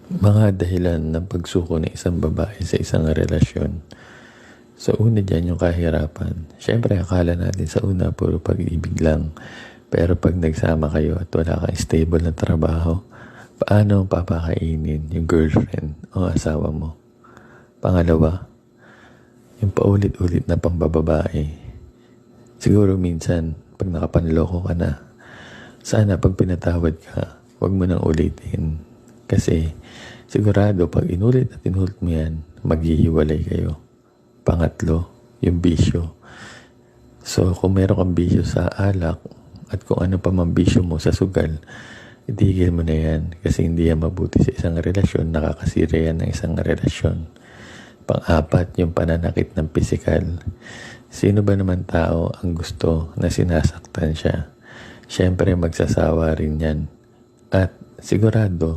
Mga dahilan ng pagsuko ng isang babae sa isang relasyon. Sa una dyan yung kahirapan. Siyempre, akala natin sa una puro pag-ibig lang. Pero pag nagsama kayo at wala kang stable na trabaho, paano ang papakainin yung girlfriend o asawa mo? Pangalawa, yung paulit-ulit na pambababae. Siguro minsan, pag nakapanloko ka na, sana pag pinatawad ka, huwag mo nang ulitin. Kasi sigurado pag inulit at inulit mo yan, maghihiwalay kayo. Pangatlo, yung bisyo. So kung meron kang bisyo sa alak at kung ano pa mang bisyo mo sa sugal, itigil mo na yan kasi hindi yan mabuti sa isang relasyon, nakakasira yan ng isang relasyon. Pang-apat, yung pananakit ng pisikal. Sino ba naman tao ang gusto na sinasaktan siya? Siyempre magsasawa rin yan. At sigurado,